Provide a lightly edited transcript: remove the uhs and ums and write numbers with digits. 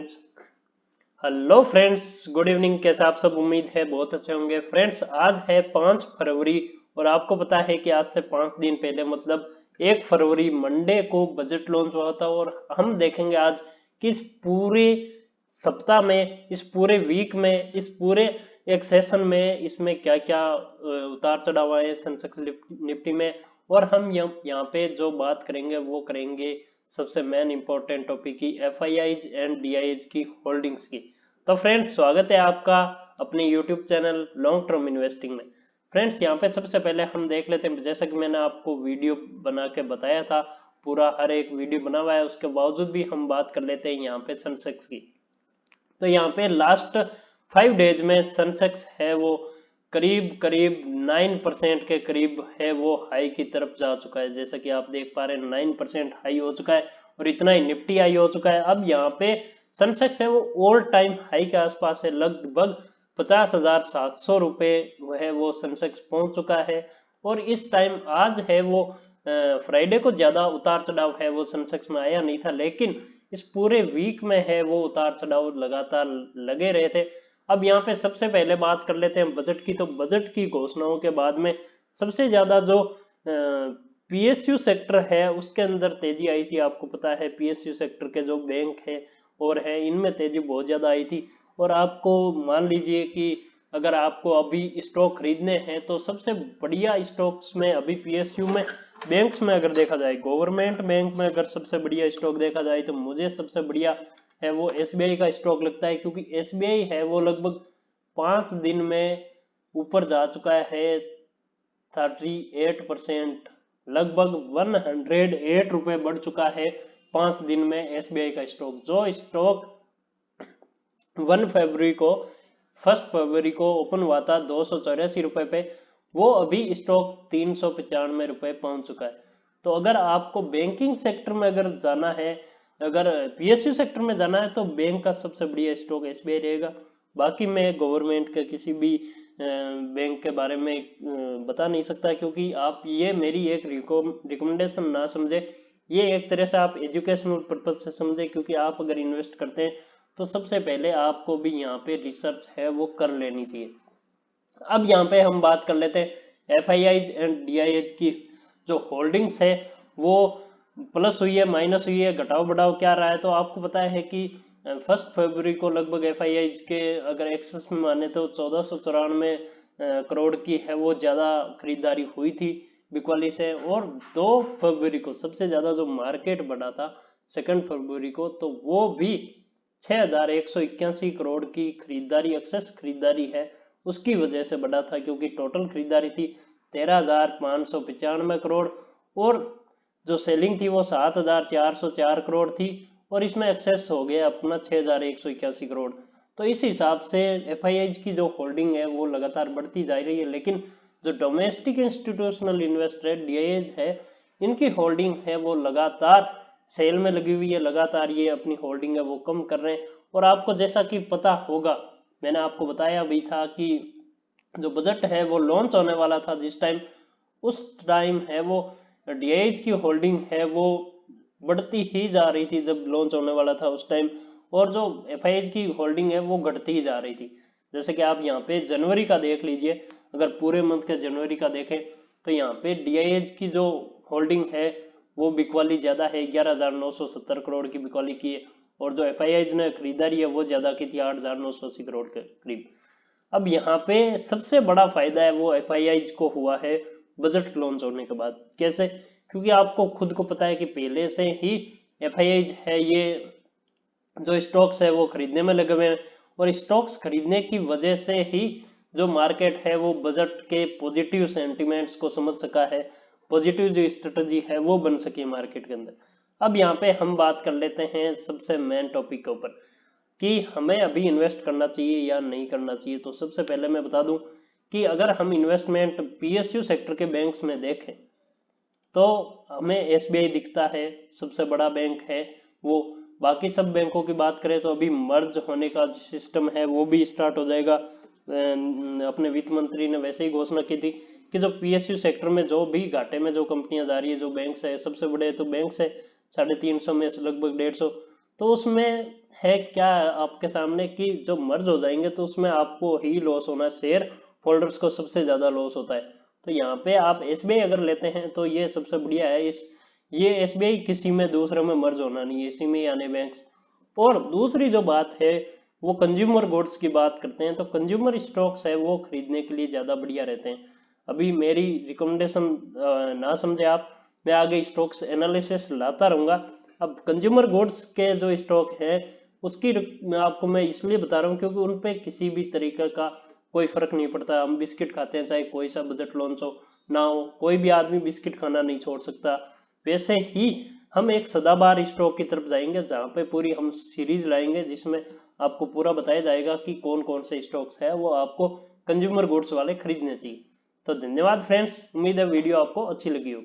Friends. Hello friends, good evening. कैसे आप सब? उम्मीद है बहुत अच्छे होंगे। फ्रेंड्स, आज है 5 फरवरी और आपको पता है कि आज से 5 दिन पहले मतलब 1 फरवरी मंडे को बजट लॉन्च हुआ था। और हम देखेंगे आज कि इस पूरे सप्ताह में, इस पूरे वीक में, इस पूरे एक सेशन में इसमें क्या क्या उतार चढ़ाव आए सेंसेक्स निफ्टी में। और हम यहाँ पे जो बात करेंगे वो करेंगे सबसे मेन इंपॉर्टेंट टॉपिक की एफआईआईज एंड डीआईएज की होल्डिंग्स की। तो फ्रेंड्स, स्वागत है आपका अपने YouTube channel long term investing में। फ्रेंड्स, यहाँ पे सबसे पहले हम देख लेते हैं, जैसा कि मैंने आपको वीडियो बना के बताया था, पूरा हर एक वीडियो बना हुआ है, उसके बावजूद भी हम बात कर लेते हैं यहाँ पे सेंसेक्स की। तो यहाँ पे लास्ट 5 डेज में सेंसेक्स है वो करीब करीब 9% के करीब है वो हाई की तरफ जा चुका है। जैसा कि आप देख पा रहे हैं 9% हाई हो चुका है और इतना ही निफ्टी हाई हो चुका है। अब यहाँ पे सेंसेक्स है वो ऑल टाइम हाई के आसपास है, लगभग 50,700 रुपए है वो सेंसेक्स पहुंच चुका है। और इस टाइम आज है वो फ्राइडे को ज्यादा उतार चढ़ाव है वो सेंसेक्स में आया नहीं था, लेकिन इस पूरे वीक में है वो उतार चढ़ाव लगातार लगे रहे थे। अब यहाँ पे सबसे पहले बात कर लेते हैं बजट की। तो बजट की घोषणाओं के बाद में सबसे ज्यादा जो पीएसयू सेक्टर है उसके अंदर तेजी आई थी। आपको पता है पीएसयू सेक्टर के जो बैंक है और है इनमें तेजी बहुत ज्यादा आई थी। और आपको मान लीजिए कि अगर आपको अभी स्टॉक खरीदने हैं तो सबसे बढ़िया स्टॉक्स में अभी पीएसयू में, बैंक्स में अगर देखा जाए, गवर्नमेंट बैंक में अगर सबसे बढ़िया स्टॉक देखा जाए तो मुझे सबसे बढ़िया है वो एसबीआई का स्टॉक लगता है। क्योंकि एसबीआई है वो लगभग 5 दिन में ऊपर जा चुका है 38%, लगभग 108 रुपए बढ़ चुका है 5 दिन में एसबीआई का स्टॉक। जो स्टॉक 1 फरवरी को ओपन हुआ था 284 रुपए पे, वो अभी स्टॉक 395 रुपए पहुंच चुका है। तो अगर आपको बैंकिंग सेक्टर में अगर जाना है, अगर पीएसयू सेक्टर में जाना है, तो बैंक का सबसे बढ़िया स्टॉक एसबीआई रहेगा। बाकी मैं गवर्नमेंट के किसी भी बैंक के बारे में बता नहीं सकता, क्योंकि आप ये मेरी एक रिकमेंडेशन ना समझे, ये एक तरह से आप एजुकेशनल पर्पज से समझे। क्योंकि आप अगर इन्वेस्ट करते हैं तो सबसे पहले आपको भी यहाँ पे रिसर्च है वो कर लेनी चाहिए। अब यहाँ पे हम बात कर लेते हैं एफआईआईज एंड डीआईएच की जो होल्डिंग्स है वो प्लस हुई है, माइनस हुई है, घटाव बढ़ाव क्या रहा है। तो आपको पता है कि 1 फरवरी को लगभग एफआईआईज के अगर एक्सेस में माने तो 1494 करोड़ की है वो ज्यादा खरीदारी हुई थी बिकवाली से। और 2 फरवरी को सबसे ज्यादा जो मार्केट बढ़ा था 2 फरवरी को, तो वो भी 6,181 करोड़ की खरीदारी, एक्सेस खरीदारी है उसकी वजह से बढ़ा था। क्योंकि टोटल खरीदारी थी 13,595 करोड़ और जो सेलिंग थी वो 7,404 करोड़ थी और इसमें एक्सेस हो गया अपना 6,181 करोड़। तो इस हिसाब से एफआईआईज की जो होल्डिंग है वो लगातार बढ़ती जा रही है। लेकिन जो डोमेस्टिक इंस्टीट्यूशनल इन्वेस्टर डीआईएज है, इनकी होल्डिंग है वो लगातार सेल में लगी हुई है, लगातार ये अपनी होल्डिंग है वो कम कर रहे हैं। और आपको जैसा कि पता होगा, मैंने आपको बताया भी था कि जो बजट है वो लॉन्च होने वाला था जिस टाइम, उस टाइम है वो डीआईएच की होल्डिंग है वो बढ़ती ही जा रही थी जब लॉन्च होने वाला था उस टाइम। और जो एफआईआईज की होल्डिंग है वो घटती ही जा रही थी। जैसे कि आप यहाँ पे जनवरी का देख लीजिए, अगर पूरे मंथ के जनवरी का देखें तो यहाँ पे डीआईएच की जो होल्डिंग है वो बिकवाली ज्यादा है, 11,970 करोड़ की बिकवाली की है। और जो एफआईआईज ने खरीदारी है वो ज्यादा की थी, 8,980 करोड़ के करीब। अब यहाँ पे सबसे बड़ा फायदा है वो एफआईआईज को हुआ है बजट लॉन्च होने के बाद। कैसे? क्योंकि आपको खुद को पता है कि पहले से ही एफआईआईज है ये जो स्टॉक्स है वो खरीदने में लगे हुए हैं। और स्टॉक्स खरीदने की वजह से ही जो मार्केट है वो बजट के पॉजिटिव सेंटिमेंट्स को समझ सका है, पॉजिटिव जो स्ट्रेटजी है वो बन सकी है मार्केट के अंदर। अब यहाँ पे हम बात कर लेते हैं सबसे मेन टॉपिक के ऊपर कि हमें अभी इन्वेस्ट करना चाहिए या नहीं करना चाहिए। तो सबसे पहले मैं बता दूं कि अगर हम इन्वेस्टमेंट पीएसयू सेक्टर के बैंक्स में देखें तो हमें एसबीआई दिखता है सबसे बड़ा बैंक है वो। बाकी सब बैंकों की बात करें तो अभी मर्ज होने का सिस्टम है वो भी स्टार्ट हो जाएगा। अपने वित्त मंत्री ने वैसे ही घोषणा की थी कि जो पीएसयू सेक्टर में जो भी घाटे में जो कंपनियां जा रही है, जो बैंक है सबसे बड़े तो बैंक है 350 में से लगभग 150, तो उसमें है क्या आपके सामने कि जो मर्ज हो जाएंगे तो उसमें आपको ही लॉस होना है, शेयर होल्डर्स को सबसे ज्यादा लॉस होता है। तो यहाँ पे आप एसबीआई अगर लेते हैं तो ये सबसे बढ़िया है। इस ये एसबीआई किसी में दूसरे में मर्ज होना नहीं है, इसी में ही आने बैंक्स। और दूसरी जो बात है वो कंज्यूमर गुड्स की बात करते हैं, तो कंज्यूमर स्टॉक्स है वो खरीदने के लिए ज्यादा बढ़िया रहते हैं। अभी मेरी रिकमेंडेशन ना समझे आप, मैं आगे स्टॉक्स एनालिसिस लाता रहूंगा। अब कंज्यूमर गुड्स के जो स्टॉक हैं उसकी मैं इसलिए बता रहा हूँ क्योंकि उन पे किसी भी तरीके का कोई फर्क नहीं पड़ता। हम बिस्किट खाते हैं चाहे कोई सा बजट लॉन्च हो ना हो, कोई भी आदमी बिस्किट खाना नहीं छोड़ सकता। वैसे ही हम एक सदाबहार स्टॉक की तरफ जाएंगे जहाँ पे पूरी हम सीरीज लाएंगे जिसमें आपको पूरा बताया जाएगा कि कौन कौन से स्टॉक्स है वो आपको कंज्यूमर गुड्स वाले खरीदने चाहिए। तो धन्यवाद फ्रेंड्स, उम्मीद है वीडियो आपको अच्छी लगी हो।